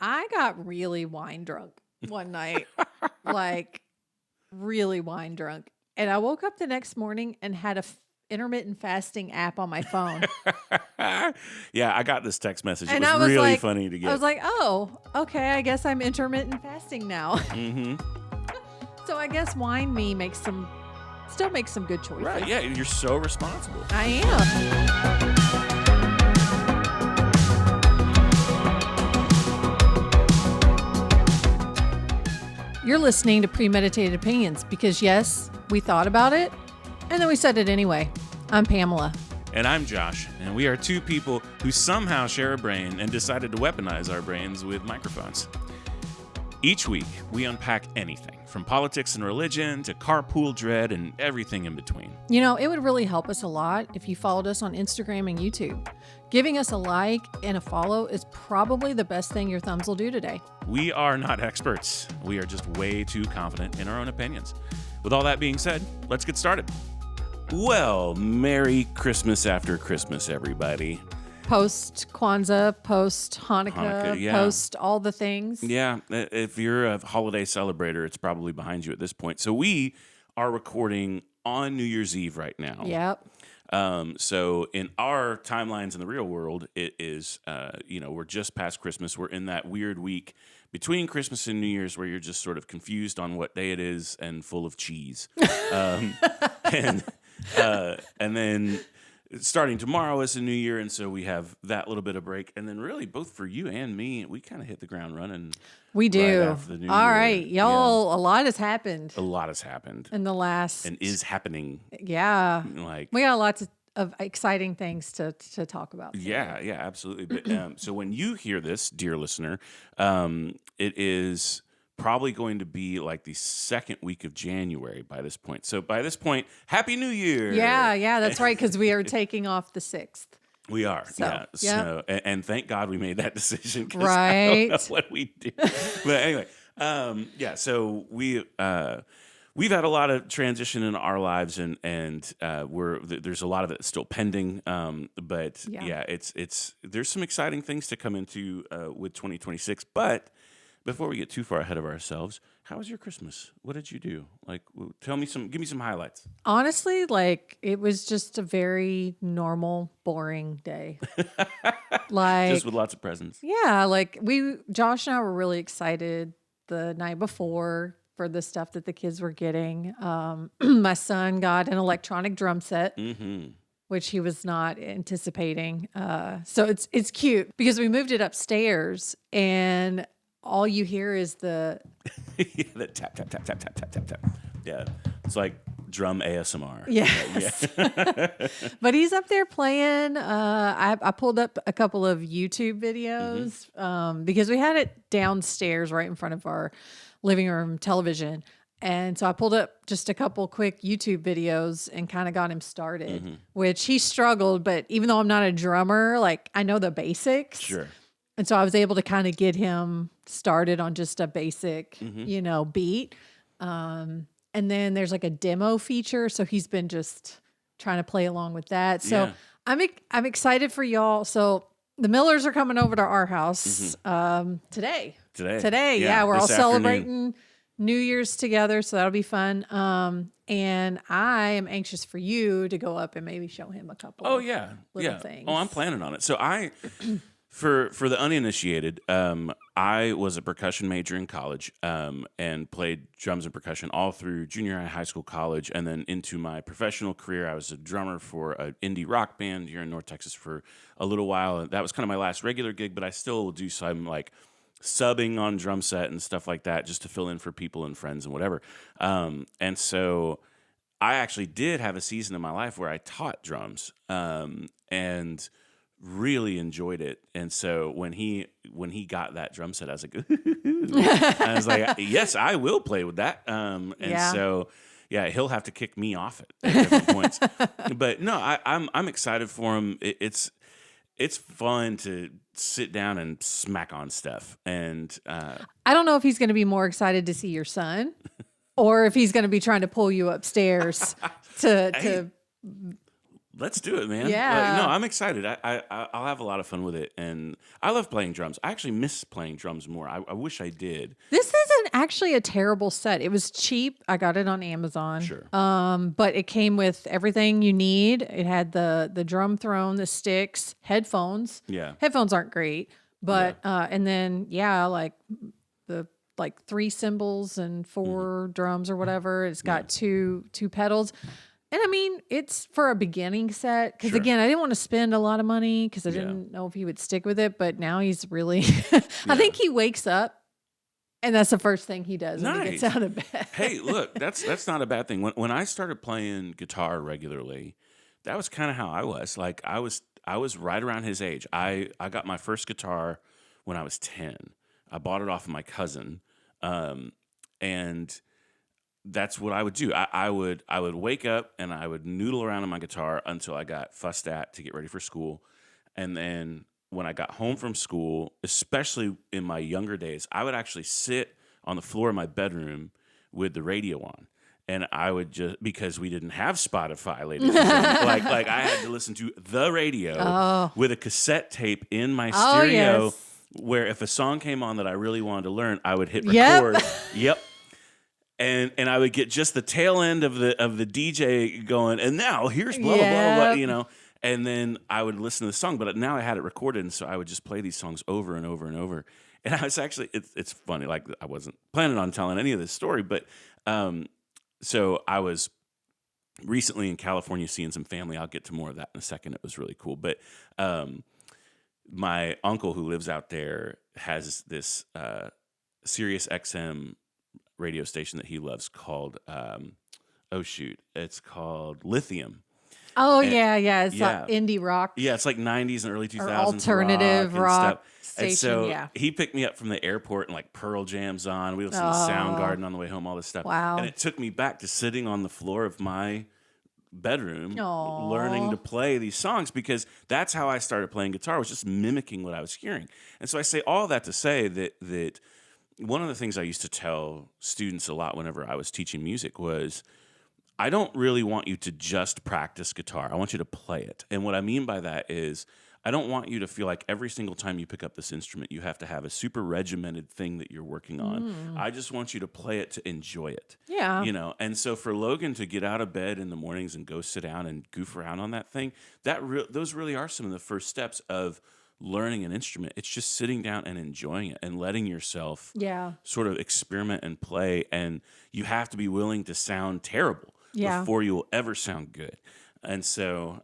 I got really wine drunk one night, like really wine drunk. And I woke up the next morning and had a intermittent fasting app on my phone. Yeah, I got this text message. And it was really like, funny to get. I was like, oh, okay, I guess I'm intermittent fasting now. Mm-hmm. So I guess wine me still makes some good choices. Right, yeah, you're so responsible. I am. You're listening to Premeditated Opinions because, yes, we thought about it, and then we said it anyway. I'm Pamela. And I'm Josh, and we are two people who somehow share a brain and decided to weaponize our brains with microphones. Each week, we unpack anything, from politics and religion to carpool dread and everything in between. You know, it would really help us a lot if you followed us on Instagram and YouTube. Giving us a like and a follow is probably the best thing your thumbs will do today. We are not experts. We are just way too confident in our own opinions. With all that being said, let's get started. Well, Merry Christmas after Christmas, everybody. Post Kwanzaa, post Hanukkah, yeah. post all the things. Yeah, if you're a holiday celebrator, it's probably behind you at this point. So we are recording on New Year's Eve right now. Yep. So in our timelines in the real world, it is, we're just past Christmas. We're in that weird week between Christmas and New Year's where you're just sort of confused on what day it is and full of cheese. And then starting tomorrow is a new year, and so we have that little bit of break. And then really, both for you and me, we kind of hit the ground running. We do. Right after the new All year. right, y'all, a lot has happened. A lot has happened. In the last... And is happening. Yeah. Like we got lots of exciting things to talk about today. Yeah, absolutely. But so when you hear this, dear listener, it is probably going to be like the second week of January by this point. So by this point, Happy New Year. Yeah, that's right, because we are taking off the 6th. We are, so, yeah. So, and thank God we made that decision. Right. I don't know what we do. But anyway, so we've had a lot of transition in our lives, and there's a lot of it still pending. But it's there's some exciting things to come into with 2026. But before we get too far ahead of ourselves, how was your Christmas? What did you do? Like, give me some highlights. Honestly, like, it was just a very normal, boring day. Like, just with lots of presents. Yeah, like Josh and I were really excited the night before for the stuff that the kids were getting. My son got an electronic drum set. Mm-hmm. Which he was not anticipating. So it's cute because we moved it upstairs and all you hear is the the tap, tap, tap, tap, tap, tap, tap, tap. Yeah. It's like drum ASMR. Yes. Yeah. But he's up there playing. I pulled up a couple of YouTube videos because we had it downstairs right in front of our living room television. And so I pulled up just a couple quick YouTube videos and kind of got him started, which he struggled. But even though I'm not a drummer, like I know the basics. Sure. And so I was able to kind of get him started on just a basic, beat. And then there's like a demo feature. So he's been just trying to play along with that. So I'm excited for y'all. So the Millers are coming over to our house today. Today. Yeah, we're all celebrating New Year's together. So that'll be fun. And I am anxious for you to go up and maybe show him a couple little things. Oh, I'm planning on it. So For the uninitiated, I was a percussion major in college and played drums and percussion all through junior high school, college, and then into my professional career. I was a drummer for an indie rock band here in North Texas for a little while. And that was kind of my last regular gig, but I still will do some like subbing on drum set and stuff like that just to fill in for people and friends and whatever. And so I actually did have a season in my life where I taught drums and really enjoyed it. And so when he got that drum set, I was like, I was like, yes, I will play with that. So he'll have to kick me off at different points. But no, I'm excited for him. It's fun to sit down and smack on stuff. And I don't know if he's going to be more excited to see your son or if he's going to be trying to pull you upstairs to Let's do it, man. Yeah. No, I'm excited. I'll have a lot of fun with it, and I love playing drums. I actually miss playing drums more. I wish I did. This isn't actually a terrible set. It was cheap. I got it on Amazon. Sure. But it came with everything you need. It had the drum throne, the sticks, headphones. Yeah. Headphones aren't great, but and then like the 3 cymbals and 4 drums or whatever. It's got two pedals. And I mean, it's for a beginning set because, Sure. again, I didn't want to spend a lot of money because I didn't know if he would stick with it. But now he's really, I think he wakes up and that's the first thing he does when he gets out of bed. Hey, look, that's not a bad thing. When I started playing guitar regularly, that was kind of how I was. Like I was right around his age. I got my first guitar when I was 10. I bought it off of my cousin, and that's what I would do. I would wake up and I would noodle around on my guitar until I got fussed at to get ready for school. And then when I got home from school, especially in my younger days, I would actually sit on the floor of my bedroom with the radio on. And I would just, because we didn't have Spotify, ladies and gentlemen, like I had to listen to the radio with a cassette tape in my stereo, where if a song came on that I really wanted to learn, I would hit record. Yep. And I would get just the tail end of the DJ going, and now here's blah, blah, blah, blah, you know. And then I would listen to the song, but now I had it recorded, and so I would just play these songs over and over and over. And I was actually, it's funny, like I wasn't planning on telling any of this story, but so I was recently in California seeing some family. I'll get to more of that in a second. It was really cool. But my uncle who lives out there has this Sirius XM radio station that he loves called it's called Lithium. Oh, and, it's like indie rock. Yeah, it's like 90s and early 2000s or alternative rock station. And so he picked me up from the airport and like Pearl Jam's on. We listened to Soundgarden on the way home, all this stuff. Wow. And it took me back to sitting on the floor of my bedroom learning to play these songs, because that's how I started playing guitar, was just mimicking what I was hearing. And so I say all that to say that one of the things I used to tell students a lot whenever I was teaching music was, I don't really want you to just practice guitar. I want you to play it. And what I mean by that is, I don't want you to feel like every single time you pick up this instrument, you have to have a super regimented thing that you're working on. I just want you to play it to enjoy it. Yeah. You know, and so for Logan to get out of bed in the mornings and go sit down and goof around on that thing, those really are some of the first steps of learning an instrument. It's just sitting down and enjoying it and letting yourself sort of experiment and play. And you have to be willing to sound terrible before you will ever sound good. And so,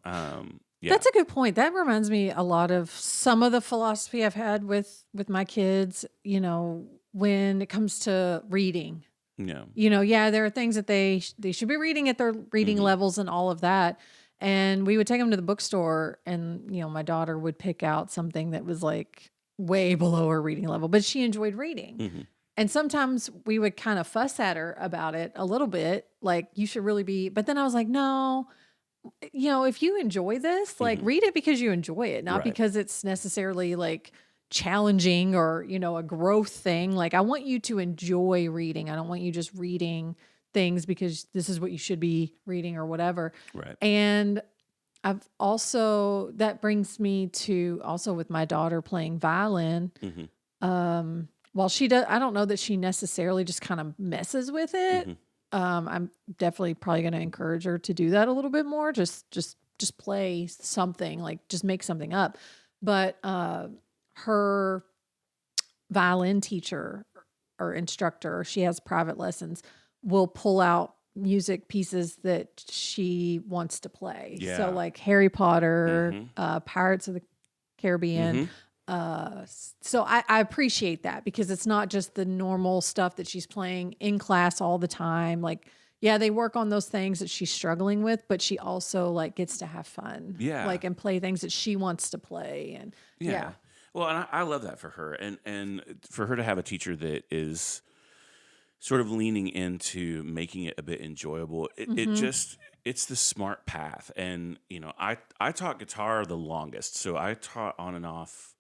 that's a good point. That reminds me a lot of some of the philosophy I've had with my kids, you know, when it comes to reading. Yeah. You know, there are things that they should be reading at their reading levels and all of that. And we would take them to the bookstore, and, you know, my daughter would pick out something that was like way below her reading level, but she enjoyed reading. And sometimes we would kind of fuss at her about it a little bit, like, you should really be. But then I was like, no, you know, if you enjoy this, like, read it because you enjoy it, not because it's necessarily like challenging or, you know, a growth thing. Like, I want you to enjoy reading. I don't want you just reading things because this is what you should be reading or whatever. Right. And I've also, that brings me to also with my daughter playing violin. While she does, I don't know that she necessarily just kind of messes with it. I'm definitely probably going to encourage her to do that a little bit more. Just play something, like just make something up. But her violin teacher or instructor, she has private lessons, will pull out music pieces that she wants to play. Yeah. So like Harry Potter, Pirates of the Caribbean. So I appreciate that, because it's not just the normal stuff that she's playing in class all the time. Like, they work on those things that she's struggling with, but she also like gets to have fun. Like, and play things that she wants to play. And Well, and I love that for her, and for her to have a teacher that is sort of leaning into making it a bit enjoyable. It's the smart path. And, you know, I taught guitar the longest. So I taught on and off,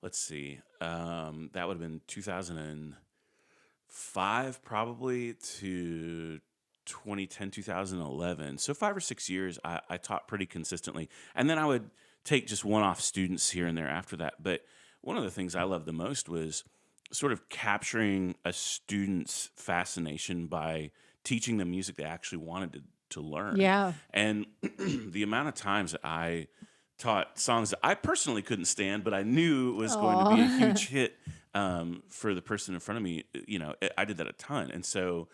let's see, that would have been 2005 probably to 2010, 2011. So 5 or 6 years, I taught pretty consistently. And then I would take just one-off students here and there after that. But one of the things I loved the most was sort of capturing a student's fascination by teaching them music they actually wanted to learn. Yeah. And the amount of times that I taught songs that I personally couldn't stand, but I knew was going to be a huge hit for the person in front of me, I did that a ton. And so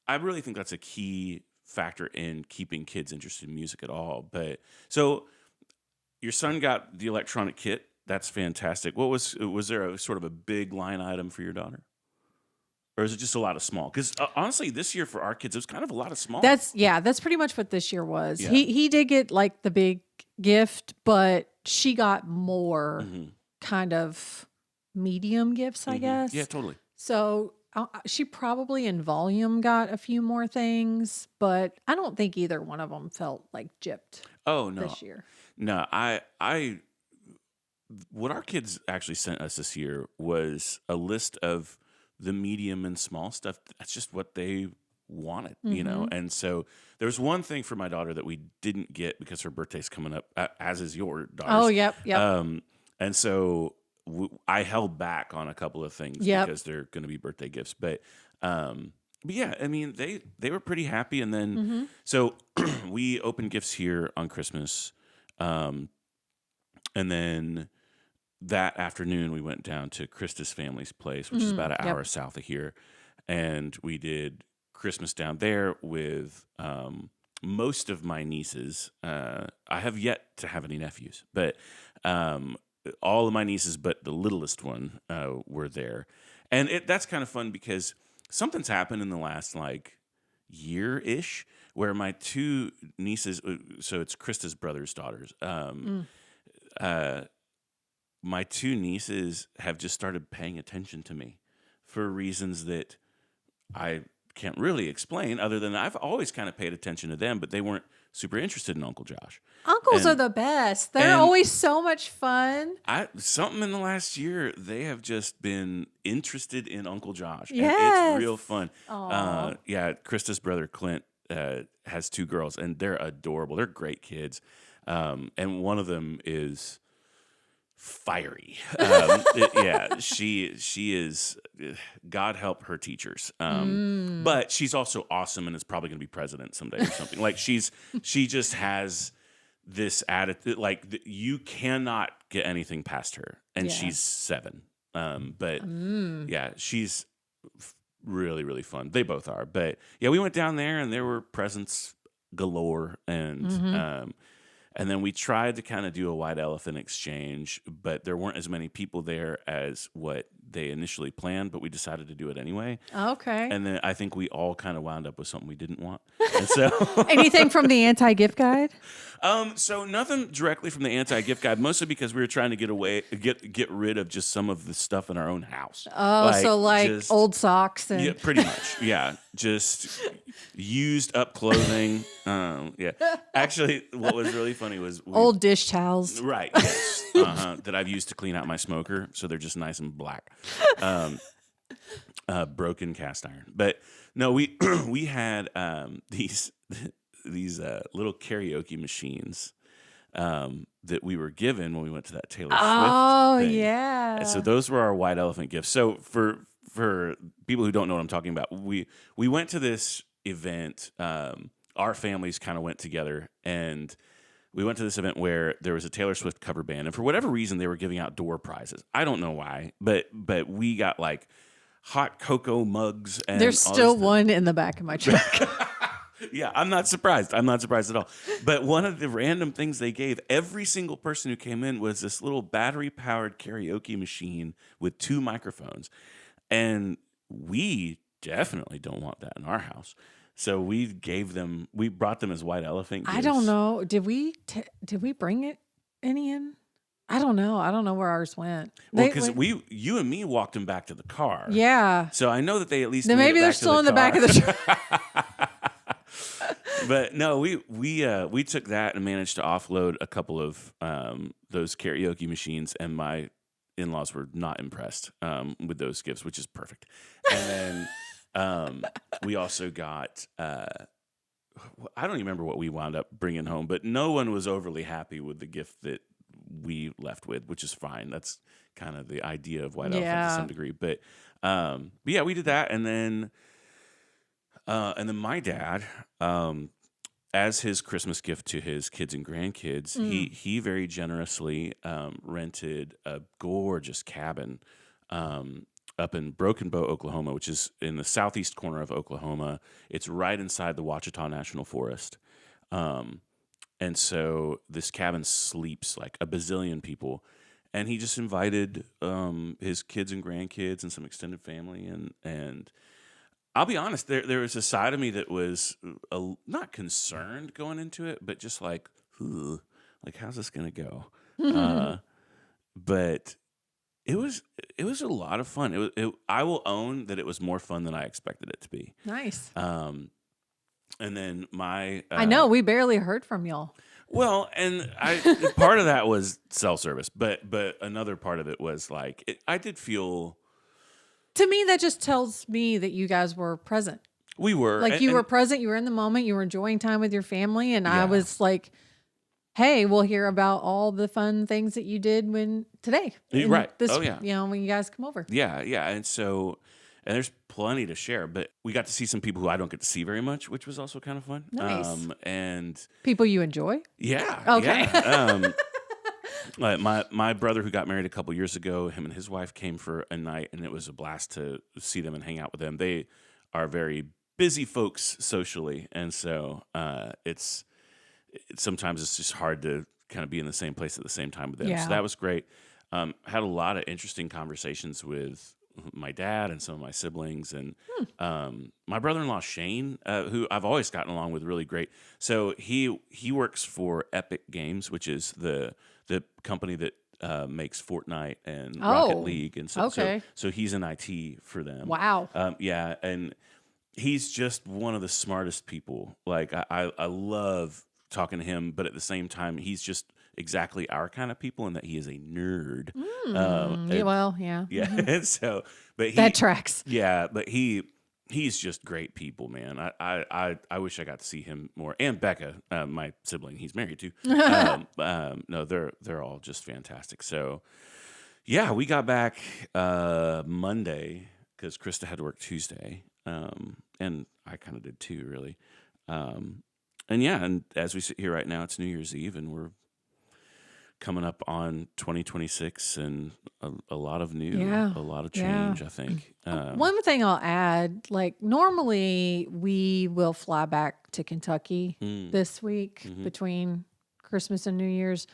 I really think that's a key factor in keeping kids interested in music at all. But so your son got the electronic kit. That's fantastic. Was there a sort of a big line item for your daughter? Or is it just a lot of small? Because honestly, this year for our kids, it was kind of a lot of small. That's pretty much what this year was. Yeah. He did get like the big gift, but she got more kind of medium gifts, I guess. Yeah, totally. So she probably in volume got a few more things, but I don't think either one of them felt like gypped. Oh no, this year. No, what our kids actually sent us this year was a list of the medium and small stuff. That's just what they wanted, And so there was one thing for my daughter that we didn't get because her birthday's coming up, as is your daughter's. Oh, yep. And so I held back on a couple of things because they're going to be birthday gifts. But yeah, I mean, they were pretty happy. And then, so we opened gifts here on Christmas. And then that afternoon, we went down to Krista's family's place, which is about an hour south of here. And we did Christmas down there with most of my nieces. I have yet to have any nephews, but all of my nieces, but the littlest one, were there. And that's kind of fun because something's happened in the last year-ish where my two nieces, so it's Krista's brother's daughters, my two nieces have just started paying attention to me for reasons that I can't really explain, other than I've always kind of paid attention to them, but they weren't super interested in Uncle Josh. Uncles are the best. They're always so much fun. Something in the last year, they have just been interested in Uncle Josh. Yes. And it's real fun. Yeah, Krista's brother Clint has two girls, and they're adorable. They're great kids. And one of them is fiery. She is, God help her teachers. But she's also awesome and is probably going to be president someday or something. She just has this attitude, you cannot get anything past her. And she's 7. She's really, really fun. They both are. But yeah, we went down there and there were presents galore. And then we tried to kind of do a white elephant exchange, but there weren't as many people there as what they initially planned, but we decided to do it anyway. Okay. And then I think we all kind of wound up with something we didn't want. And so anything from the anti-gift guide? So nothing directly from the anti-gift guide, mostly because we were trying to get rid of just some of the stuff in our own house. Oh, just old socks and yeah, pretty much. Yeah, just used up clothing. Actually, what was really funny was old dish towels. Right. Yes. That I've used to clean out my smoker, so they're just nice and black. Broken cast iron. But no, we had these little karaoke machines that we were given when we went to that Taylor Swift thing. Yeah. And so those were our white elephant gifts. So for people who don't know what I'm talking about, we went to this event. Our families kind of went together, and we went to this event where there was a Taylor Swift cover band, and for whatever reason, they were giving out door prizes. I don't know why, but we got hot cocoa mugs. And there's still one in the back of my truck. Yeah, I'm not surprised. I'm not surprised at all. But one of the random things they gave every single person who came in was this little battery-powered karaoke machine with 2 microphones, and we definitely don't want that in our house. So we brought them as white elephant gifts. I don't know. Did we bring any in? I don't know. I don't know where ours went. Well, because you and me walked them back to the car. Yeah. So I know that they at least then maybe they're still in the back of the truck. But no, we took that and managed to offload a couple of those karaoke machines, and my in-laws were not impressed with those gifts, which is perfect. And then we also got I don't even remember what we wound up bringing home, but no one was overly happy with the gift that we left with, which is fine. That's kind of the idea of White Elephant to some degree. But yeah, we did that, and then my dad, as his Christmas gift to his kids and grandkids, he very generously rented a gorgeous cabin up in Broken Bow, Oklahoma, which is in the southeast corner of Oklahoma. It's right inside the Ouachita National Forest. And so this cabin sleeps like a bazillion people. And he just invited his kids and grandkids and some extended family. And I'll be honest, there was a side of me that was not concerned going into it, but just like, how's this going to go? But it was a lot of fun. I will own that it was more fun than I expected it to be. Nice. And then I know we barely heard from y'all. Well, and part of that was self-service, but another part of it was like I did feel. To me, that just tells me that you guys were present. We were. Like you were present, you were in the moment, you were enjoying time with your family, and I was like, hey, we'll hear about all the fun things that you did today. Right. When you guys come over. Yeah, yeah. And so, and there's plenty to share, but we got to see some people who I don't get to see very much, which was also kind of fun. Nice. And people you enjoy? Yeah. Okay. Yeah. My brother who got married a couple years ago, him and his wife came for a night, and it was a blast to see them and hang out with them. They are very busy folks socially, and so sometimes it's just hard to kind of be in the same place at the same time with them. Yeah. So that was great. Had a lot of interesting conversations with my dad and some of my siblings, and my brother-in-law Shane, who I've always gotten along with really great. So he works for Epic Games, which is the company that makes Fortnite and Rocket League, and so he's in IT for them. Wow. Yeah, and he's just one of the smartest people. Like I love talking to him, but at the same time, he's just exactly our kind of people in that he is a nerd. Yeah. Yeah. Mm-hmm. And so, but that tracks. Yeah, but he's just great people, man. I wish I got to see him more. And Becca, my sibling, he's married to. No, they're all just fantastic. So, yeah, we got back Monday because Krista had to work Tuesday, and I kind of did too, really. And yeah, and as we sit here right now, it's New Year's Eve, and we're coming up on 2026, and a lot of new, a lot of change, I think. One thing I'll add, like normally we will fly back to Kentucky this week between Christmas and New Year's,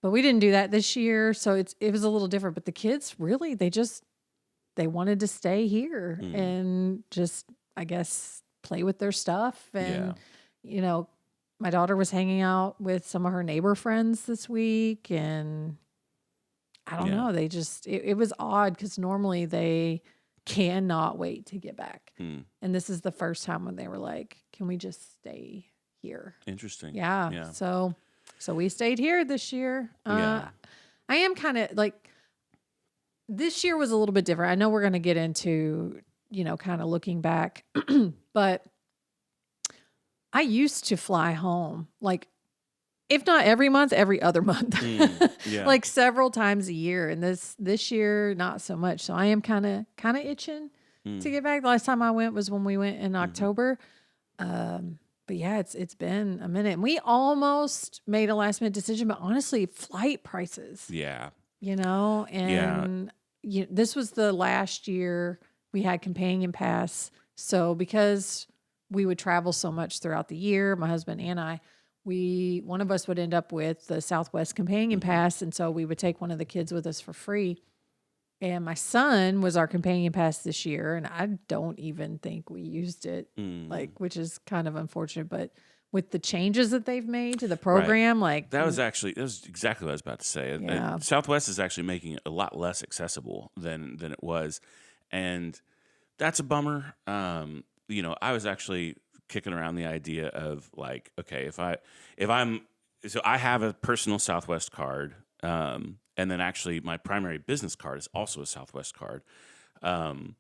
but we didn't do that this year. So it was a little different, but the kids really, they wanted to stay here and just, I guess, play with their stuff. And, my daughter was hanging out with some of her neighbor friends this week, and I don't know. They just, it was odd because normally they cannot wait to get back. And this is the first time when they were like, can we just stay here? Interesting. Yeah. So we stayed here this year. I am kind of like, this year was a little bit different. I know we're going to get into, kind of looking back, but I used to fly home, like, if not every month, every other month, like several times a year. And this year, not so much. So I am kind of itching to get back. The last time I went was when we went in October. But yeah, it's been a minute. And we almost made a last minute decision, but honestly, flight prices. Yeah. This was the last year we had companion pass. So because we would travel so much throughout the year, my husband and I, one of us would end up with the Southwest companion pass. And so we would take one of the kids with us for free. And my son was our companion pass this year. And I don't even think we used it, which is kind of unfortunate, but with the changes that they've made to the program, that was exactly what I was about to say. Yeah. Southwest is actually making it a lot less accessible than it was. And that's a bummer. I was actually kicking around the idea of like, okay, so I have a personal Southwest card, and then actually my primary business card is also a Southwest card. And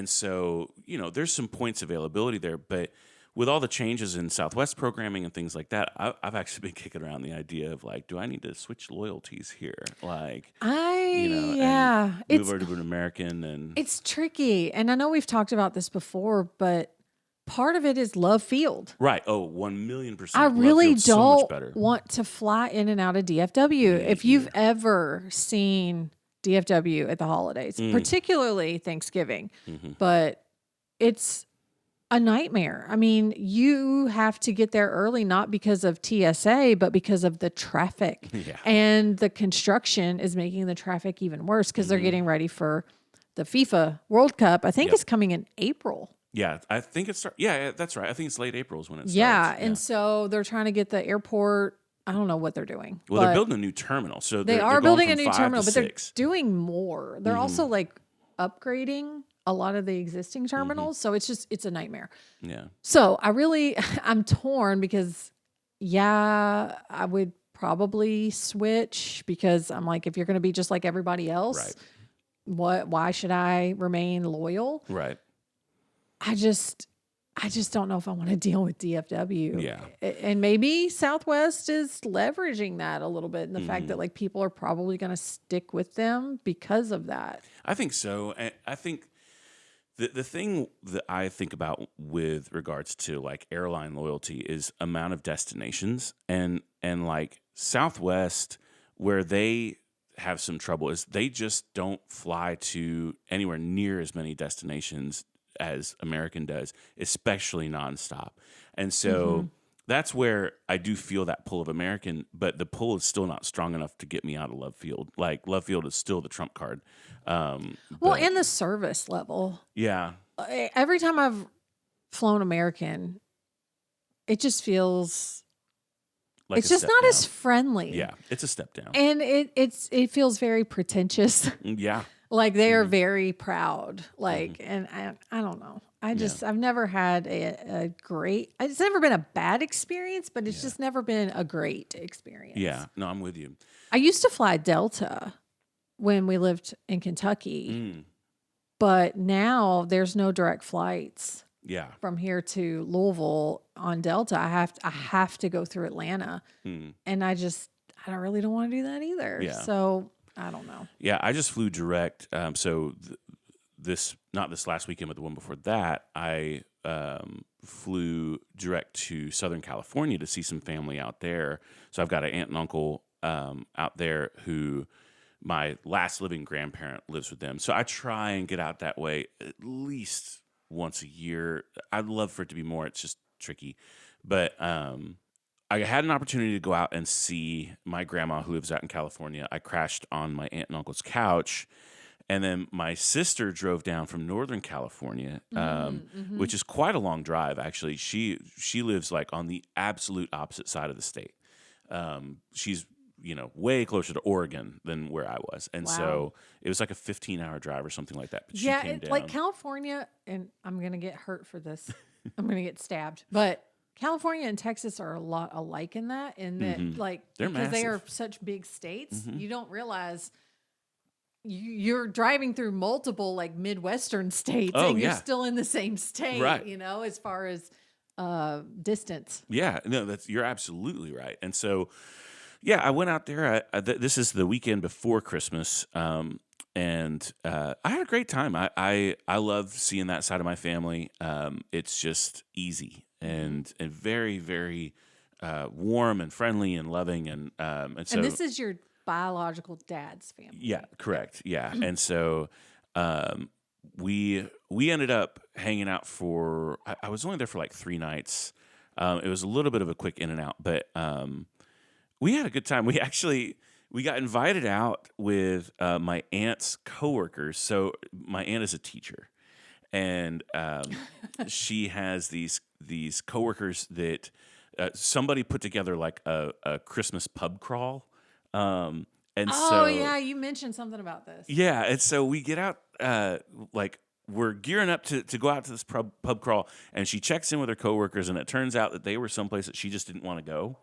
so, there's some points availability there, but with all the changes in Southwest programming and things like that, I've actually been kicking around the idea of like, do I need to switch loyalties here? Like, and move over to an American. And it's tricky. And I know we've talked about this before, but part of it is Love Field. Right. Oh, 1,000,000%. I really don't want to fly in and out of DFW. If you've ever seen DFW at the holidays, particularly Thanksgiving, but it's a nightmare. I mean, you have to get there early, not because of TSA, but because of the traffic. Yeah. And the construction is making the traffic even worse because they're getting ready for the FIFA World Cup. I think it's coming in April. Yeah, I think it's yeah, that's right. I think it's late April is when it starts. Yeah, and so they're trying to get the airport. I don't know what they're doing. Well, they're building a new terminal, so they they're are going building from a new 5 terminal, to but 6. they're doing more. They're also like upgrading a lot of the existing terminals, so it's a nightmare. Yeah. So I'm torn because I would probably switch because I'm like, if you're going to be just like everybody else, why should I remain loyal? Right. I just don't know if I want to deal with DFW. Yeah. And maybe Southwest is leveraging that a little bit, and the fact that like people are probably going to stick with them because of that. I think so. And I think the thing that I think about with regards to like airline loyalty is amount of destinations, and like Southwest, where they have some trouble is they just don't fly to anywhere near as many destinations as American does, especially nonstop. And so that's where I do feel that pull of American, but the pull is still not strong enough to get me out of Love Field. Like Love Field is still the trump card. And the service level. Yeah. Every time I've flown American, it just feels like it's just not down. as friendly. Yeah, it's a step down. And it feels very pretentious. Yeah. Like they are very proud. Like, and I don't know. I've never had a great, it's never been a bad experience, but it's just never been a great experience. Yeah. No, I'm with you. I used to fly Delta when we lived in Kentucky, but now there's no direct flights. Yeah. From here to Louisville on Delta. I have to go through Atlanta. And I really don't want to do that either. Yeah. So I don't know. Yeah, I just flew direct. So not this last weekend, but the one before that, I flew direct to Southern California to see some family out there. So I've got an aunt and uncle out there who my last living grandparent lives with them. So I try and get out that way at least once a year. I'd love for it to be more. It's just tricky. But I had an opportunity to go out and see my grandma who lives out in California. I crashed on my aunt and uncle's couch. And then my sister drove down from Northern California, which is quite a long drive, actually. She lives like on the absolute opposite side of the state. She's, way closer to Oregon than where I was. And so it was like a 15-hour drive or something like that. But she came down. Like California, and I'm going to get hurt for this. I'm going to get stabbed. But California and Texas are a lot alike in that, like, they're because they are massive. such big states, you don't realize you're driving through multiple like Midwestern states and you're still in the same state, right. As far as distance. Yeah, no, you're absolutely right. And so, yeah, I went out there. This is the weekend before Christmas, and I had a great time. I love seeing that side of my family. It's just easy and very, very warm and friendly and loving, and so. And this is your biological dad's family. Yeah, correct. Yeah, and so we ended up hanging out for. I was only there for like 3 nights. It was a little bit of a quick in and out, but we had a good time. We got invited out with my aunt's coworkers. So my aunt is a teacher, and she has these coworkers that somebody put together like a Christmas pub crawl. You mentioned something about this. Yeah, and so we get out, like we're gearing up to go out to this pub crawl, and she checks in with her coworkers, and it turns out that they were someplace that she just didn't want to go.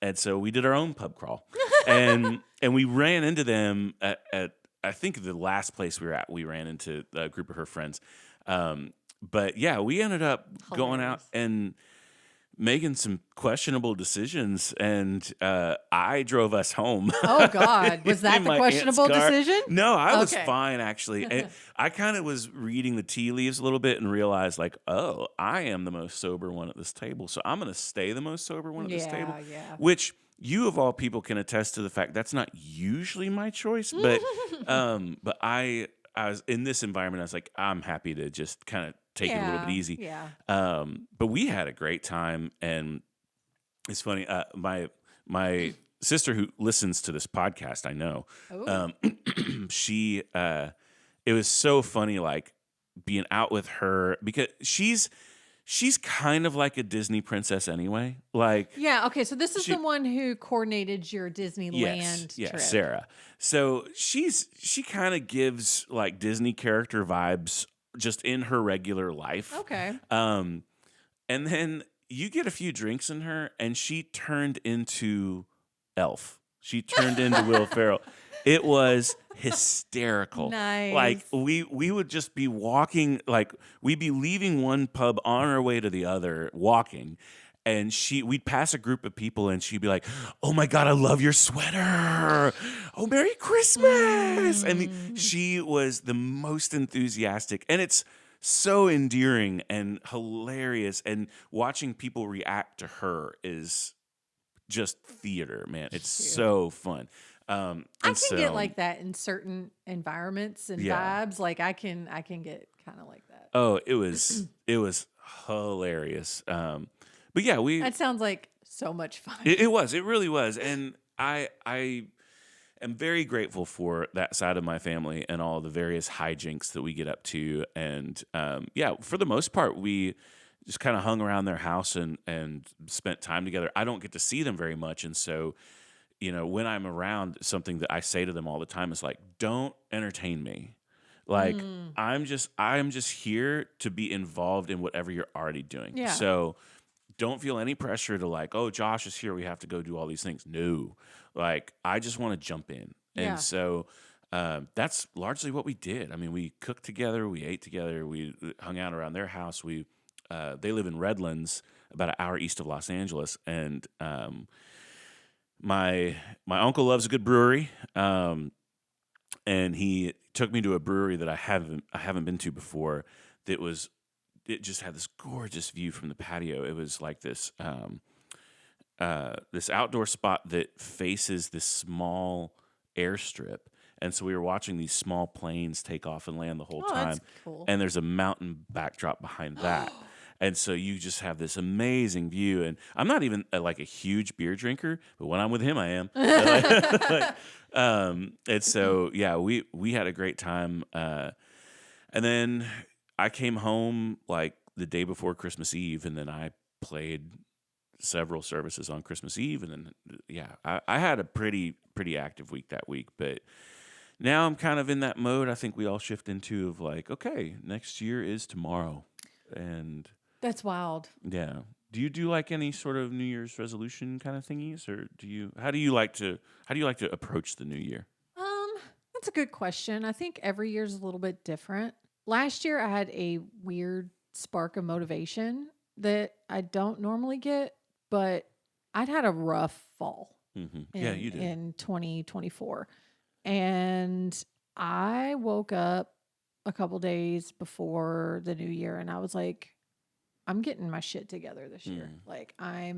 And so we did our own pub crawl, and we ran into them at I think the last place we were at. We ran into a group of her friends, But yeah, we ended up going out Hilarious. and making some questionable decisions, and I drove us home. Oh God, was that In the my aunt's questionable car. decision? No, I was Okay. fine actually. And I kind of was reading the tea leaves a little bit and realized like, oh, I am the most sober one at this table, so I'm going to stay the most sober one at this table. Yeah. Which you of all people can attest to the fact that's not usually my choice, but I was in this environment. I was like, I'm happy to just kind of take it a little bit easy. Yeah. But we had a great time, and it's funny. My sister who listens to this podcast, I know, Oh. she it was so funny, like being out with her because she's kind of like a Disney princess anyway. Like Yeah. Okay. So this is she- the one who coordinated your Disneyland trip. Sarah. So she kind of gives like Disney character vibes just in her regular life. Okay. And then you get a few drinks in her, and she turned into Elf. She turned into Will Ferrell. It was hysterical. Nice. Like we would just be walking, like we'd be leaving one pub on our way to the other, walking, and we'd pass a group of people, and she'd be like, "Oh my God, I love your sweater! Oh, Merry Christmas!" And she was the most enthusiastic, and it's so endearing and hilarious. And watching people react to her is just theater, man. It's Cute. so fun. I can get like that in certain environments and vibes. Like I can get kind of like that. Oh, it was hilarious. But yeah, That sounds like so much fun. it was. It really was. And I am very grateful for that side of my family and all the various hijinks that we get up to. And yeah, for the most part, we just kind of hung around their house and spent time together. I don't get to see them very much. And so, you know, when I'm around, something that I say to them all the time is like, don't entertain me. Like I'm just here to be involved in whatever you're already doing. Yeah. So don't feel any pressure to like, oh, Josh is here, we have to go do all these things. No, like I just want to jump in. Yeah. And so that's largely what we did. I mean, we cooked together, we ate together, we hung out around their house. They live in Redlands, about an hour east of Los Angeles, and my uncle loves a good brewery, and he took me to a brewery that I haven't been to before. It just had this gorgeous view from the patio. It was like this this outdoor spot that faces this small airstrip. And so we were watching these small planes take off and land the whole time. That's cool. And there's a mountain backdrop behind that. And so you just have this amazing view. And I'm not even like a huge beer drinker, but when I'm with him, I am. And so, yeah, we had a great time. And then I came home like the day before Christmas Eve, and then I played several services on Christmas Eve. And then, yeah, I had a pretty active week that week. But now I'm kind of in that mode I think we all shift into of like, okay, next year is tomorrow. And That's wild. yeah. Do you do like any sort of New Year's resolution kind of thingies, or how do you like to approach the new year? That's a good question. I think every year is a little bit different. Last year I had a weird spark of motivation that I don't normally get, but I'd had a rough fall. Mm-hmm. Yeah, you did. In 2024. And I woke up a couple days before the new year and I was like, I'm getting my shit together this year. Like I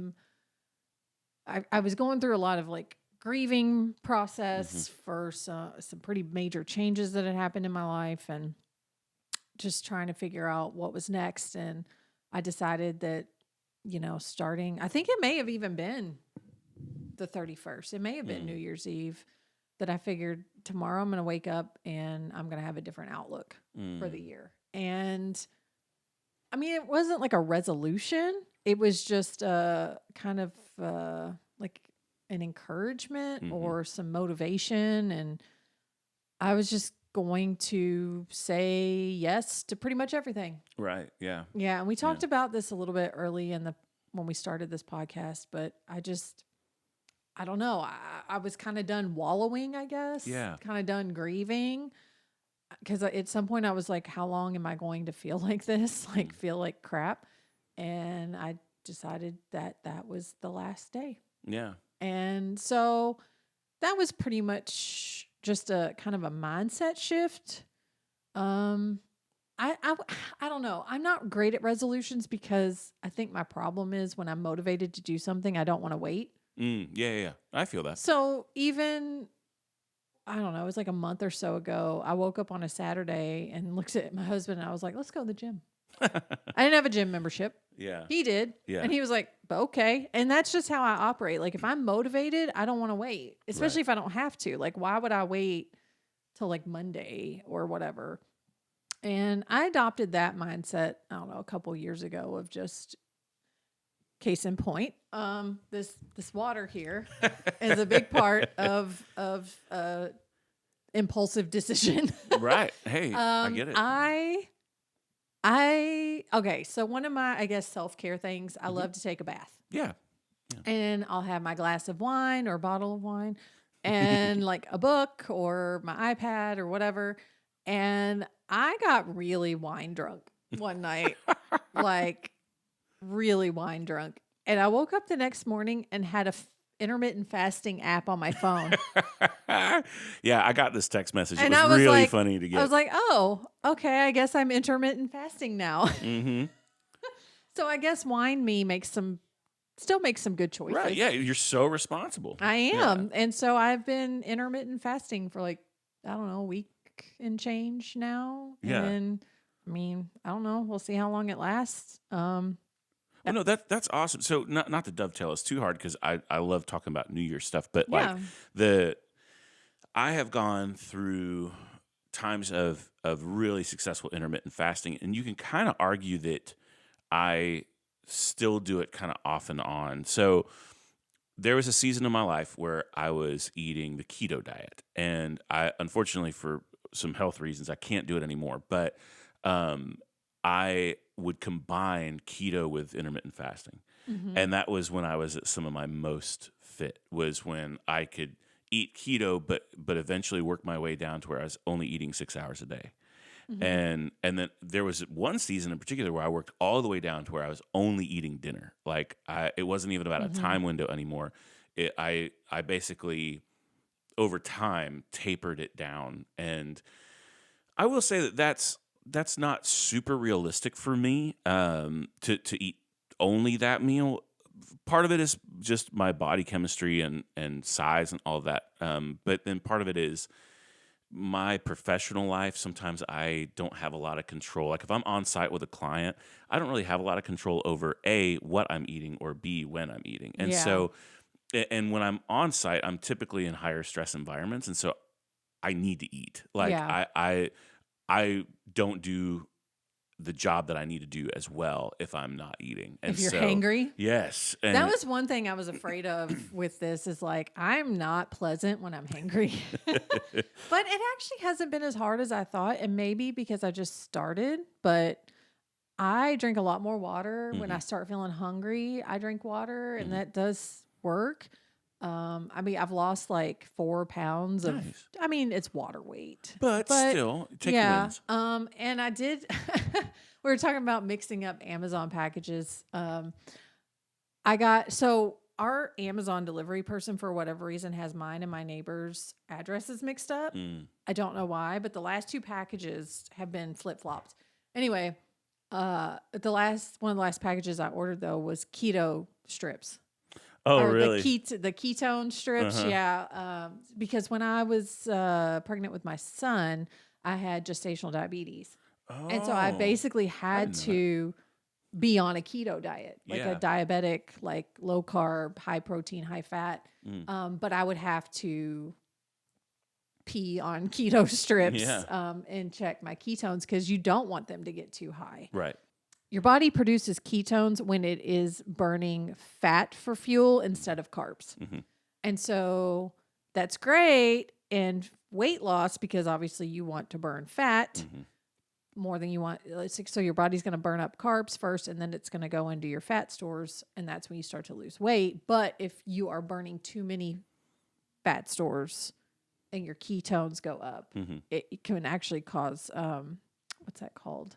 was going through a lot of like grieving process for some pretty major changes that had happened in my life and just trying to figure out what was next. And I decided that, you know, starting, I think it may have even been the 31st. It may have been New Year's Eve that I figured tomorrow I'm going to wake up and I'm going to have a different outlook for the year. And I mean, it wasn't like a resolution. It was just kind of like an encouragement or some motivation. And I was just going to say yes to pretty much everything. Right. Yeah. Yeah. And we talked about this a little bit early when we started this podcast, but I don't know. I was kind of done wallowing, I guess. Yeah. Kind of done grieving. because at some point I was like, how long am I going to feel like this? Like, feel like crap. And I decided that that was the last day. Yeah. And so that was pretty much just a kind of a mindset shift. Um, I don't know. I'm not great at resolutions because I think my problem is when I'm motivated to do something, I don't want to wait. Yeah. I feel that. So even, I don't know, it was like a month or so ago, I woke up on a Saturday and looked at my husband and I was like, let's go to the gym. I didn't have a gym membership. Yeah. He did. Yeah. And he was like, okay. And that's just how I operate. Like if I'm motivated, I don't want to wait, especially if I don't have to. Like, why would I wait till like Monday or whatever? And I adopted that mindset, I don't know, a couple years ago of just case in point. This water here is a big part of impulsive decision. Right. Hey, I get it. Okay, so one of my, I guess, self-care things, I love to take a bath. Yeah. And I'll have my glass of wine or bottle of wine and like a book or my iPad or whatever. And I got really wine drunk one night, like really wine drunk. And I woke up the next morning and had a intermittent fasting app on my phone. Yeah, I got this text message. And It I was was really like, funny to get. I was like, oh, okay, I guess I'm intermittent fasting now. Mm-hmm. So I guess wine me still makes some good choices. Right. Yeah, you're so responsible. I am. And so I've been intermittent fasting for like, I don't know, a week and change now. Yeah. And I mean, I don't know. We'll see how long it lasts. Well, no, that's awesome. So not to dovetail us too hard because I love talking about New Year's stuff, but like I have gone through times of really successful intermittent fasting, and you can kind of argue that I still do it kind of off and on. So there was a season in my life where I was eating the keto diet, and I unfortunately for some health reasons I can't do it anymore, but I would combine keto with intermittent fasting. Mm-hmm. And that was when I was at some of my most fit, was when I could eat keto, but eventually work my way down to where I was only eating 6 hours a day. Mm-hmm. And then there was one season in particular where I worked all the way down to where I was only eating dinner. Like it wasn't even about a time window anymore. I basically over time tapered it down. And I will say that that's not super realistic for me to eat only that meal. Part of it is just my body chemistry and size and all of that. But then part of it is my professional life. Sometimes I don't have a lot of control. Like if I'm on site with a client, I don't really have a lot of control over A, what I'm eating, or B, when I'm eating. And so, and when I'm on site, I'm typically in higher stress environments. And so I need to eat. Like I don't do the job that I need to do as well if I'm not eating. And if you're hangry? Yes. And that was one thing I was afraid of with this is like, I'm not pleasant when I'm hangry. But it actually hasn't been as hard as I thought. And maybe because I just started, but I drink a lot more water. When I start feeling hungry, I drink water and that does work. I mean, I've lost like 4 pounds of, I mean, it's water weight, but still take wins. And I did, we were talking about mixing up Amazon packages. So our Amazon delivery person, for whatever reason, has mine and my neighbor's addresses mixed up. I don't know why, but the last 2 packages have been flip-flopped. Anyway, one of the last packages I ordered though was keto strips. Oh, really? The ketone strips, because when I was pregnant with my son, I had gestational diabetes. Oh, and so I basically had to be on a keto diet, like a diabetic, like low carb, high protein, high fat. But I would have to pee on keto strips and check my ketones because you don't want them to get too high. Right. Your body produces ketones when it is burning fat for fuel instead of carbs. And so that's great in weight loss because obviously you want to burn fat more than you want. So your body's going to burn up carbs first and then it's going to go into your fat stores and that's when you start to lose weight. But if you are burning too many fat stores, and your ketones go up, it can actually cause, what's that called?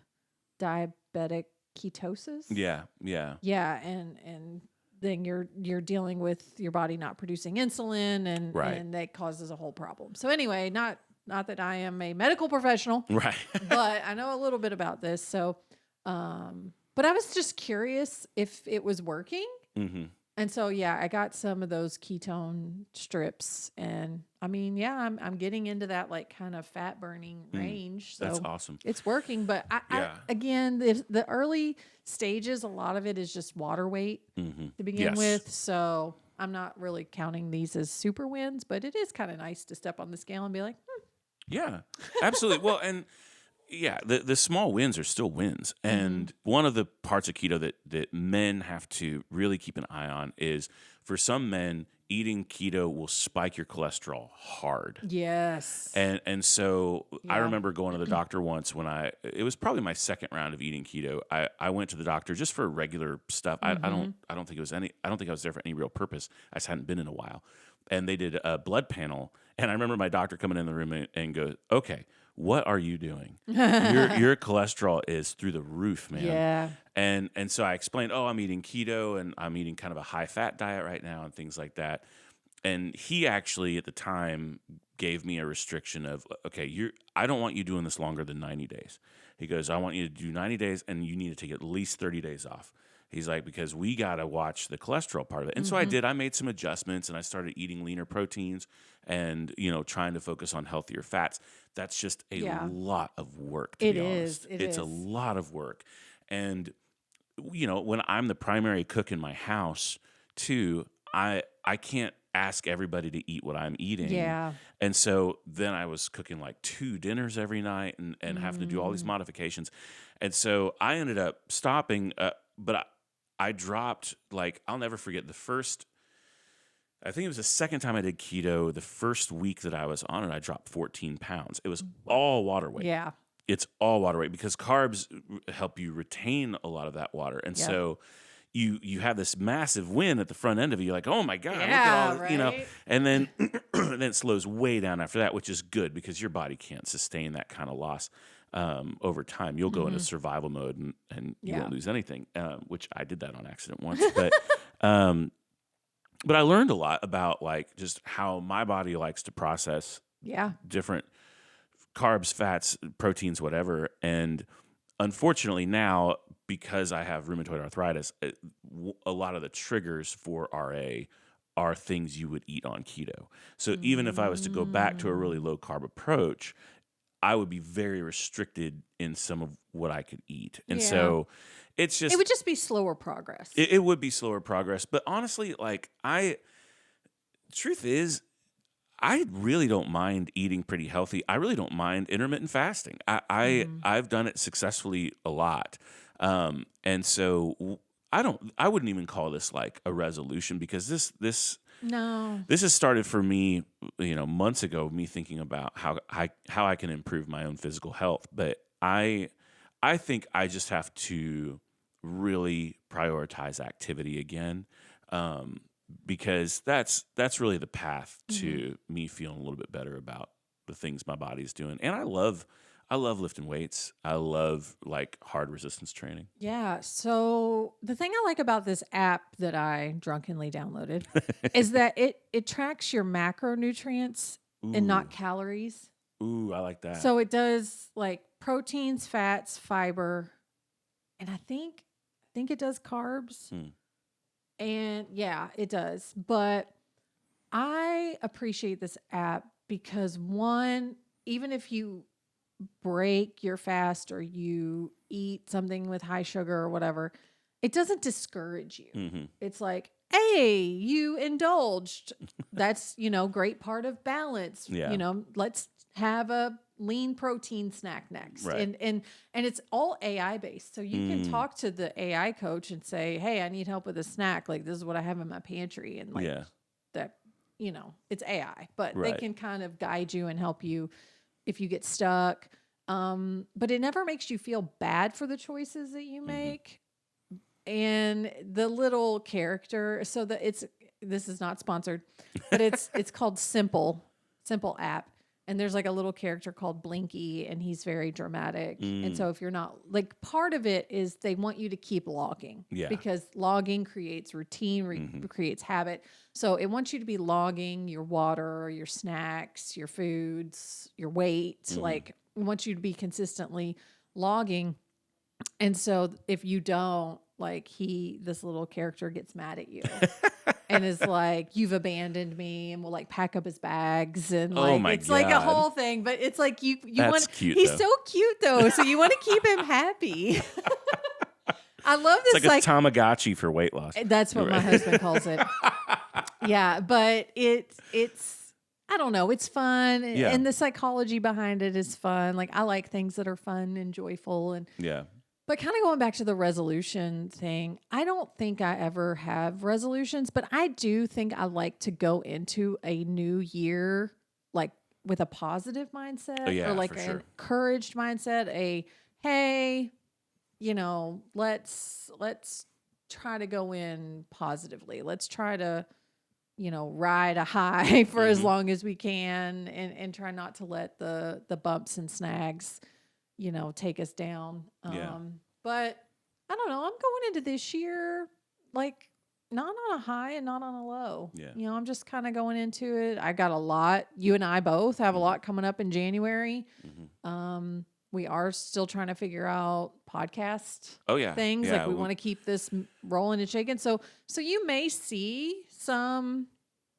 Diabetic ketosis. Yeah. Yeah. Yeah. And then you're dealing with your body not producing insulin, and that causes a whole problem. So anyway, not that I am a medical professional, Right. but I know a little bit about this. So, but I was just curious if it was working. Mm-hmm. And so, yeah, I got some of those ketone strips, and I mean, yeah, I'm getting into that like kind of fat burning range. So That's awesome. it's working. But I again, the early stages, a lot of it is just water weight to begin with. So I'm not really counting these as super wins, but it is kind of nice to step on the scale and be like, Yeah, absolutely. Well, and yeah, the small wins are still wins. And one of the parts of keto that men have to really keep an eye on is, for some men, eating keto will spike your cholesterol hard. yes. And so I Yeah. remember going to the doctor once when it was probably my second round of eating keto. I went to the doctor just for regular stuff. I don't think I don't think I was there for any real purpose. I just hadn't been in a while. And they did a blood panel, and I remember my doctor coming in the room and goes, "Okay, what are you doing? Your cholesterol is through the roof, man." Yeah. And so I explained, "Oh, I'm eating keto, and I'm eating kind of a high fat diet right now, and things like that." And he actually at the time gave me a restriction of, "Okay, I don't want you doing this longer than 90 days." He goes, "I want you to do 90 days, and you need to take at least 30 days off." He's like, "Because we got to watch the cholesterol part of it." And so I did. I made some adjustments, and I started eating leaner proteins and, trying to focus on healthier fats. That's just a lot of work, to be honest. It's a lot of work. And, when I'm the primary cook in my house, too, I can't ask everybody to eat what I'm eating. Yeah. And so then I was cooking like 2 dinners every night and having to do all these modifications. And so I ended up stopping, but I dropped, like, I'll never forget I think it was the second time I did keto. The first week that I was on it, I dropped 14 pounds. It was all water weight. Yeah. It's all water weight because carbs help you retain a lot lot of that water. And so you have this massive win at the front end of it. You're like, "Oh my God, look at all this," and then then it slows way down after that, which is good because your body can't sustain that kind of loss over time. You'll go into survival mode and you won't lose anything, which I did that on accident once. But I learned a lot about like just how my body likes to process different carbs, fats, proteins, whatever. And unfortunately now, because I have rheumatoid arthritis, a lot of the triggers for RA are things you would eat on keto. So even if I was to go back to a really low carb approach, I would be very restricted in some of what I could eat. And so it's just, it would just be slower progress. It would be slower progress. But honestly, like truth is, I really don't mind eating pretty healthy. I really don't mind intermittent fasting. I've done it successfully a lot. And so I wouldn't even call this like a resolution because this has started for me, months ago, me thinking about how I can improve my own physical health. But I think I just have to really prioritize activity again. Because that's really the path to me feeling a little bit better about the things my body's doing. And I love lifting weights. I love like hard resistance training. Yeah. So the thing I like about this app that I drunkenly downloaded is that it tracks your macronutrients and not calories. Ooh, I like that. So it does like proteins, fats, fiber, and I think it does carbs. And yeah, it does. But I appreciate this app because one, even if you break your fast or you eat something with high sugar or whatever, it doesn't discourage you. It's like, hey, you indulged. That's, great part of balance. Yeah. Let's have a lean protein snack next. Right. And it's all AI based. So you can talk to the AI coach and say, hey, I need help with a snack. Like, this is what I have in my pantry. And like that, it's AI, but they can kind of guide you and help you if you get stuck. But it never makes you feel bad for the choices that you make. And the little character, this is not sponsored, but it's called Simple. simple app. And there's like a little character called Blinky, and he's very dramatic. And so if you're not like, part of it is they want you to keep logging because logging creates routine, creates habit. So it wants you to be logging your water, your snacks, your foods, your weight. Like it wants you to be consistently logging. And so if you don't, like this little character gets mad at you and is like, you've abandoned me, and will like pack up his bags and like, it's like a whole thing, but it's like you want, he's so cute though. So you want to keep him happy. I love this. It's like a Tamagotchi for weight loss. That's what my husband calls it. Yeah. But it's, I don't know. It's fun. Yeah. And the psychology behind it is fun. Like I like things that are fun and joyful and But kind of going back to the resolution thing, I don't think I ever have resolutions, but I do think I like to go into a new year like with a positive mindset or like an encouraged mindset, hey, let's try to go in positively. Let's try to, ride a high for as long as we can and try not to let the bumps and snags take us down. But I don't know. I'm going into this year like not on a high and not on a low. Yeah. I'm just kind of going into it. I got a lot. You and I both have a lot coming up in January. We are still trying to figure out podcast things. Yeah, like we want to keep this rolling and shaking. So you may see some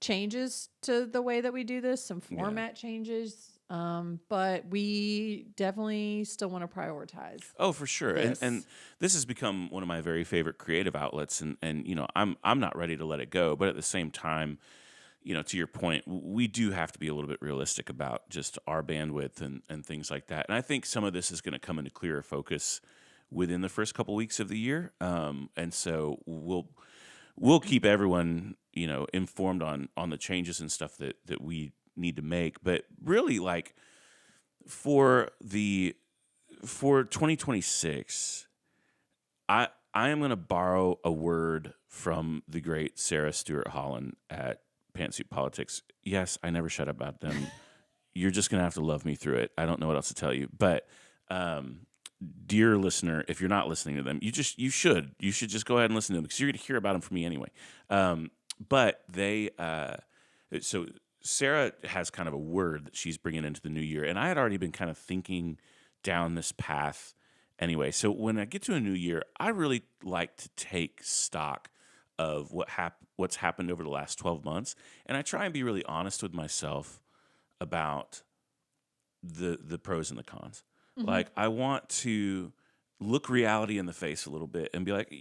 changes to the way that we do this, some format changes. But we definitely still want to prioritize. Oh, for sure. And this has become one of my very favorite creative outlets. And I'm not ready to let it go. But at the same time, to your point, we do have to be a little bit realistic about just our bandwidth and things like that. And I think some of this is going to come into clearer focus within the first couple weeks of the year. And so we'll keep everyone, informed on the changes and stuff that we need to make. But really, like for 2026, I am going to borrow a word from the great Sarah Stewart Holland at Pantsuit Politics. Yes, I never shut up about them. You're just going to have to love me through it. I don't know what else to tell you. But dear listener, if you're not listening to them, you should just go ahead and listen to them because you're going to hear about them from me anyway. But they so Sarah has kind of a word that she's bringing into the new year, and I had already been kind of thinking down this path anyway. So when I get to a new year, I really like to take stock of what's happened over the last 12 months, and I try and be really honest with myself about the pros and the cons. Like I want to look reality in the face a little bit and be like,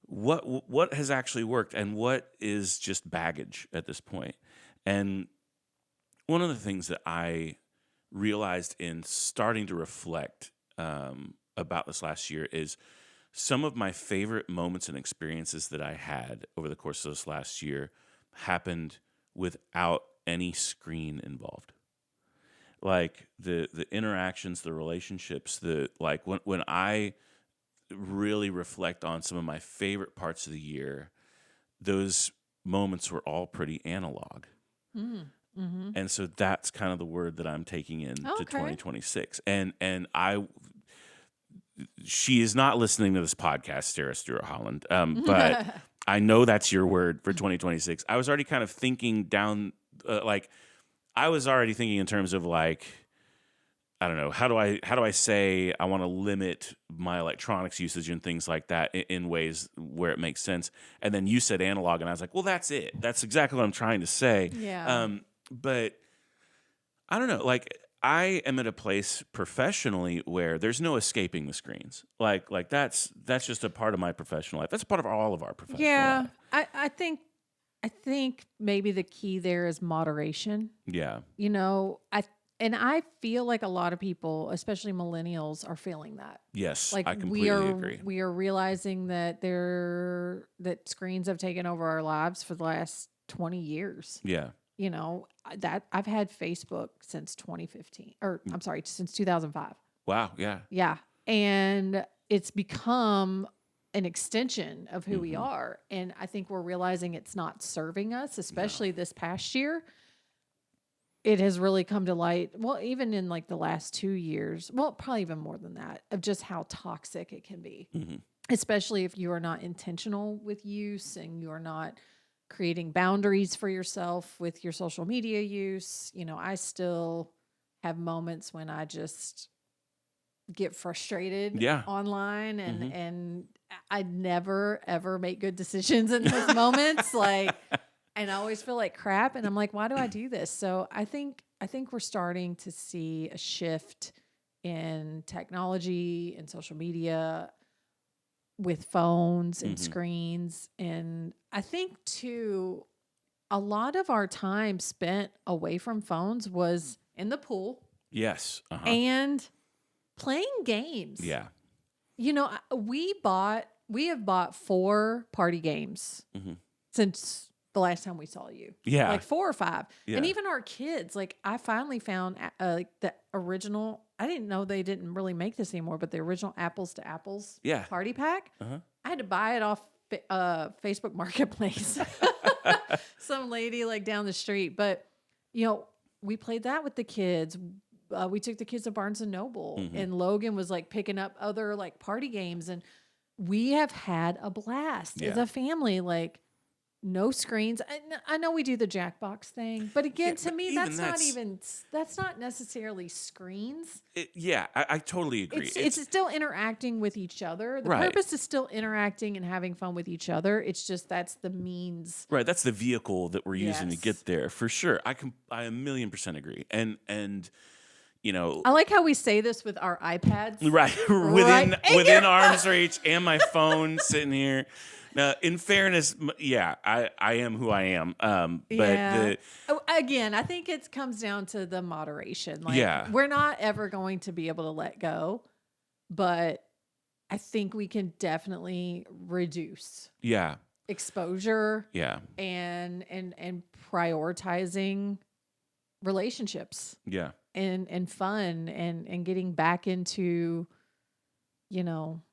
what has actually worked and what is just baggage at this point. And one of the things that I realized in starting to reflect about this last year is some of my favorite moments and experiences that I had over the course of this last year happened without any screen involved. Like the interactions, the relationships, when I really reflect on some of my favorite parts of the year, those moments were all pretty analog. And so that's kind of the word that I'm taking into 2026. And she is not listening to this podcast, Sarah Stewart Holland, but I know that's your word for 2026. I was already kind of thinking down, I was already thinking in terms of like, I don't know, how do I say I want to limit my electronics usage and things like that in ways where it makes sense. And then you said analog, and I was like, well, that's it. That's exactly what I'm trying to say. Yeah. But I don't know, like I am at a place professionally where there's no escaping the screens. Like that's just a part of my professional life. That's a part of all of our professional life. I think maybe the key there is moderation. Yeah. I feel like a lot of people, especially millennials, are feeling that. Yes, like I completely agree. We are realizing that that screens have taken over our lives for the last 20 years. Yeah. That I've had Facebook since 2015, since 2005. Wow. Yeah. Yeah. And it's become an extension of who we are. And I think we're realizing it's not serving us, especially this past year. it has really come to light. Well, even in like the last 2 years, well, probably even more than that, of just how toxic it can be, especially if you are not intentional with use and you're not creating boundaries for yourself with your social media use. You know, I still have moments when I just get frustrated online and I never ever make good decisions in those moments. Like, and I always feel like crap. And I'm like, why do I do this? So I think we're starting to see a shift in technology and social media with phones and screens. And I think too, a lot of our time spent away from phones was in the pool. Yes. And playing games. Yeah. You know, we have bought 4 party games since the last time we saw you. Yeah. Like 4 or 5. Yeah. And even our kids, like I finally found like the original, I didn't know they didn't really make this anymore, but the original Apples to Apples party pack. I had to buy it off Facebook Marketplace. Some lady like down the street. But, you know, we played that with the kids. We took the kids to Barnes and Noble and Logan was like picking up other like party games and we have had a blast as a family. Like no screens. I know we do the Jackbox thing, but again, to me, that's not necessarily screens. I totally agree. It's still interacting with each other. The purpose is still interacting and having fun with each other. It's just that's the means. Right. That's the vehicle that we're using to get there for sure. I 1,000,000% agree. And you know, I like how we say this with our iPads. Right. within arm's reach and my phone sitting here. Now, in fairness, I am who I am. But again, I think it comes down to the moderation. Like, we're not ever going to be able to let go, but I think we can definitely reduce. Exposure. And prioritizing relationships. And fun and getting back into, you know,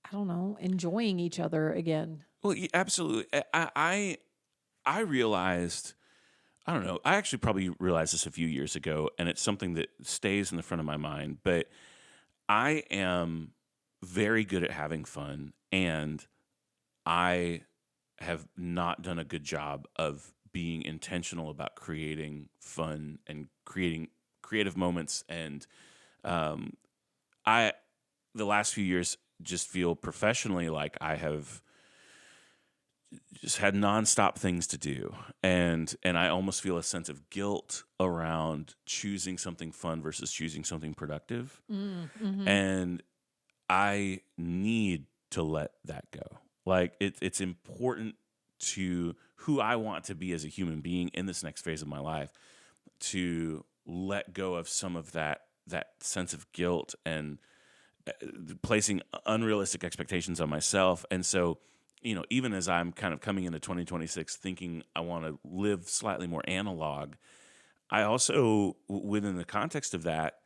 I don't know, enjoying each other again. Well, absolutely. I realized, I don't know, I actually probably realized this a few years ago, and it's something that stays in the front of my mind, but I am very good at having fun, and I have not done a good job of being intentional about creating fun and creating creative moments. And the last few years just feel professionally like I have just had nonstop things to do. And I almost feel a sense of guilt around choosing something fun versus choosing something productive. And I need to let that go. Like it's important to who I want to be as a human being in this next phase of my life, to let go of some of that sense of guilt and placing unrealistic expectations on myself. And so, you know, even as I'm kind of coming into 2026 thinking I want to live slightly more analog, I also, within the context of that,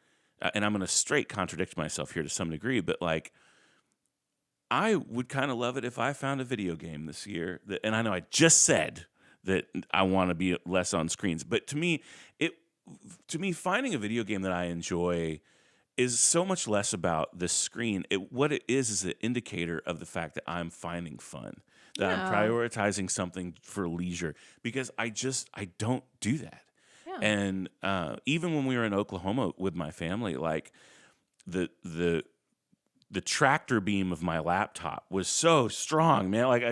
and I'm going to straight contradict myself here to some degree, but like, I would kind of love it if I found a video game this year and I know I just said that I want to be less on screens, but to me, finding a video game that I enjoy is so much less about the screen. What it is an indicator of the fact that I'm finding fun, that I'm prioritizing something for leisure, because I don't do that. And even when we were in Oklahoma with my family, like the tractor beam of my laptop was so strong, man. Like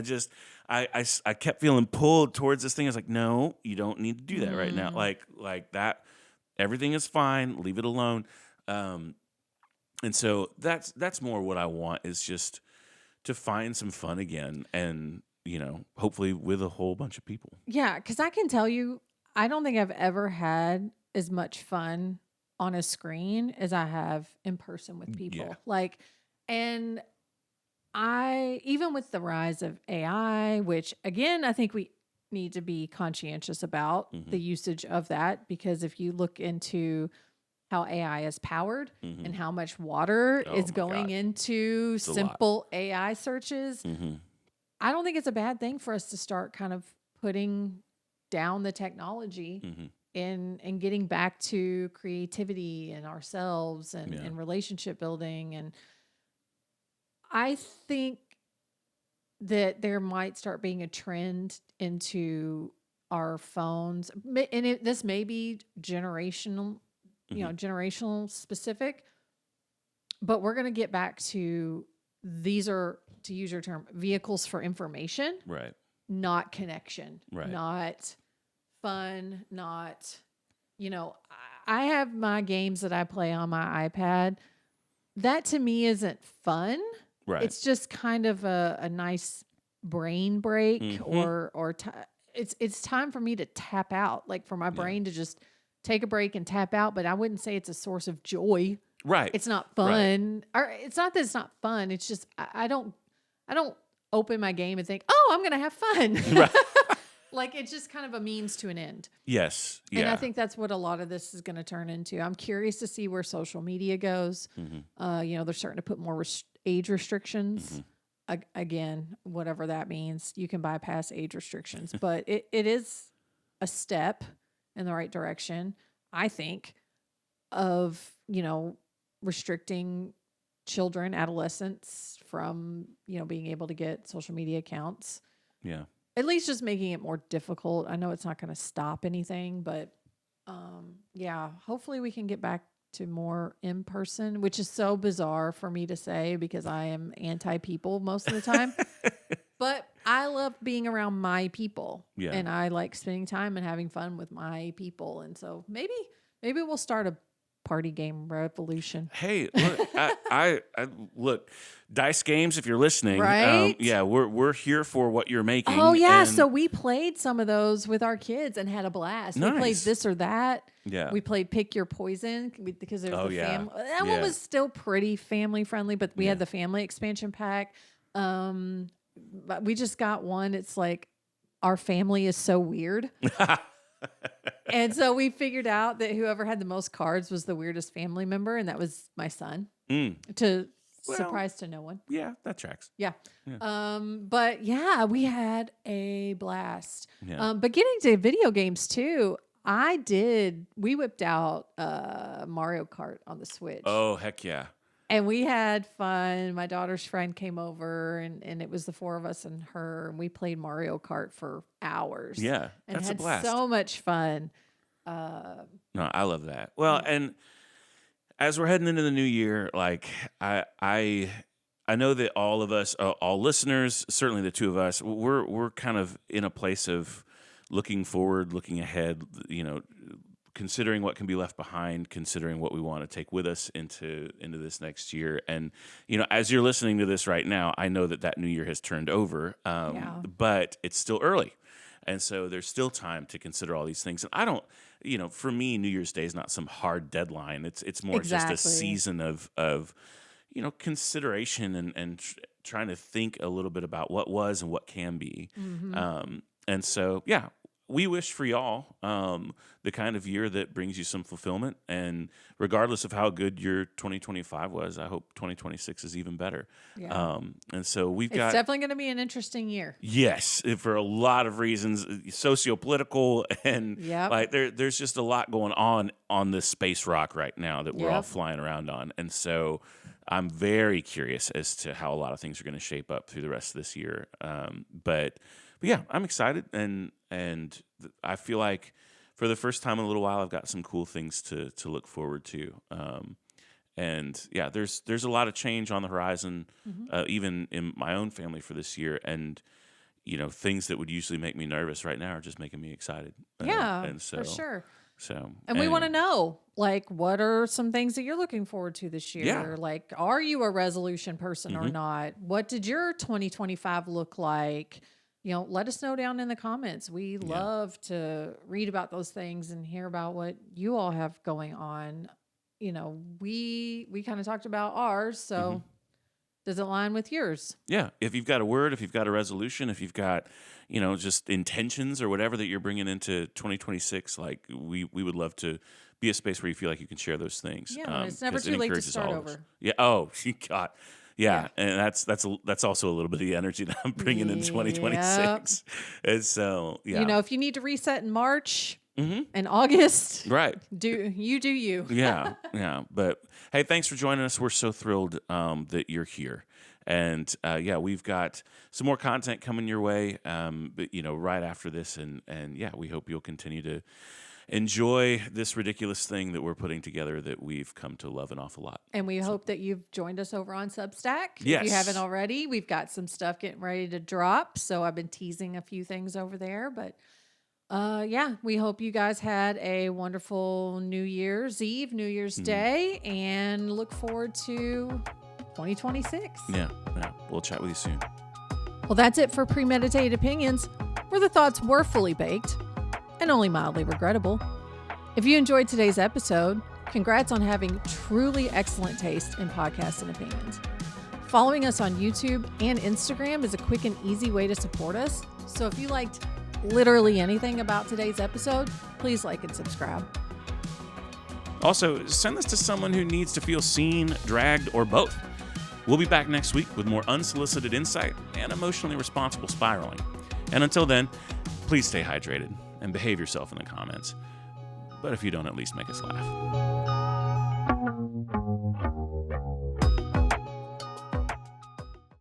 I kept feeling pulled towards this thing. I was like, no, you don't need to do that right now. Like that, everything is fine. Leave it alone. And so that's more what I want, is just to find some fun again, and, you know, hopefully with a whole bunch of people. Yeah. 'Cause I can tell you, I don't think I've ever had as much fun on a screen as I have in person with people. Like, and even with the rise of AI, which again, I think we need to be conscientious about the usage of that, because if you look into how AI is powered and how much water is going into simple AI searches, I don't think it's a bad thing for us to start kind of putting down the technology and getting back to creativity and ourselves and, Yeah. and relationship building. And I think that there might start being a trend into our phones, and this may be generational, generational specific, but we're going to get back to, these are, to use your term, vehicles for information, Right. not connection, Right. not fun, not, I have my games that I play on my iPad. That to me isn't fun. Right. It's just kind of a nice brain break, or it's time for me to tap out, like for my brain to just take a break and tap out. But I wouldn't say it's a source of joy. Right. It's not fun. Or it's not that it's not fun. It's just I don't open my game and think, oh, I'm going to have fun. Right. Like, it's just kind of a means to an end. Yes. Yeah. And I think that's what a lot of this is going to turn into. I'm curious to see where social media goes. They're starting to put more age restrictions. Again, whatever that means, you can bypass age restrictions. But it is a step in the right direction, I think, of, restricting children, adolescents from, being able to get social media accounts. Yeah. At least just making it more difficult. I know it's not going to stop anything, but hopefully we can get back to more in person, which is so bizarre for me to say because I am anti-people most of the time. But I love being around my people. Yeah. And I like spending time and having fun with my people. And so maybe we'll start a party game revolution. Hey, look, I look, Dice Games, if you're listening, right? We're here for what you're making. Oh yeah, so we played some of those with our kids and had a blast. Nice. We played This or That. Yeah, we played Pick Your Poison because it was family. That one was still pretty family friendly, but we had the family expansion pack. But we just got one. It's like, Our Family Is So Weird. And so we figured out that whoever had the most cards was the weirdest family member, and that was my son. Surprise to no one. Yeah, that tracks. Yeah. But yeah, we had a blast. Yeah. But getting to video games too, we whipped out Mario Kart on the Switch. Oh, heck yeah. And we had fun. My daughter's friend came over, and it was the four of us and her, and we played Mario Kart for hours. Yeah, and that's had a blast. So much fun. No, I love that. Well, and as we're heading into the new year, like I know that all of us, all listeners, certainly the two of us, we're kind of in a place of looking forward, looking ahead, considering what can be left behind, considering what we want to take with us into this next year. And, as you're listening to this right now, I know that new year has turned over, but it's still early. And so there's still time to consider all these things. And I don't, for me, New Year's Day is not some hard deadline. It's more just a season of consideration and trying to think a little bit about what was and what can be. And so, we wish for y'all the kind of year that brings you some fulfillment. And regardless of how good your 2025 was, I hope 2026 is even better. Yeah. And so it's definitely going to be an interesting year. Yes, for a lot of reasons, socio-political, and there's just a lot going on this space rock right now that we're all flying around on. And so I'm very curious as to how a lot of things are going to shape up through the rest of this year. But yeah, I'm excited, and I feel like for the first time in a little while, I've got some cool things to look forward to. And yeah, there's a lot of change on the horizon, even in my own family for this year, and things that would usually make me nervous right now are just making me excited. And so, for sure. So, and we want to know, like, what are some things that you're looking forward to this year? Yeah. Like, are you a resolution person or not? What did your 2025 look like? Let us know down in the comments. We love to read about those things and hear about what you all have going on. We kind of talked about ours, so does it line with yours? Yeah. If you've got a word, if you've got a resolution, if you've got, just intentions or whatever that you're bringing into 2026, like we would love to be a space where you feel like you can share those things. Yeah, it's never too late to start over. Yeah. Oh, God. Yeah, and that's also a little bit of the energy that I'm bringing in 2026. And so, if you need to reset in March, And August, Right. do you. Yeah. But hey, thanks for joining us. We're so thrilled that you're here. And we've got some more content coming your way, but right after this. And we hope you'll continue to enjoy this ridiculous thing that we're putting together that we've come to love an awful lot. And we hope that you've joined us over on Substack. Yes. If you haven't already, we've got some stuff getting ready to drop. So I've been teasing a few things over there. But we hope you guys had a wonderful New Year's Eve, New Year's Day, and look forward to 2026. Yeah. We'll chat with you soon. Well, that's it for Premeditated Opinions, where the thoughts were fully baked and only mildly regrettable. If you enjoyed today's episode, congrats on having truly excellent taste in podcasts and opinions. Following us on YouTube and Instagram is a quick and easy way to support us. So if you liked literally anything about today's episode, please like and subscribe. Also, send this to someone who needs to feel seen, dragged, or both. We'll be back next week with more unsolicited insight and emotionally responsible spiraling. And until then, please stay hydrated and behave yourself in the comments. But if you don't, at least make us laugh.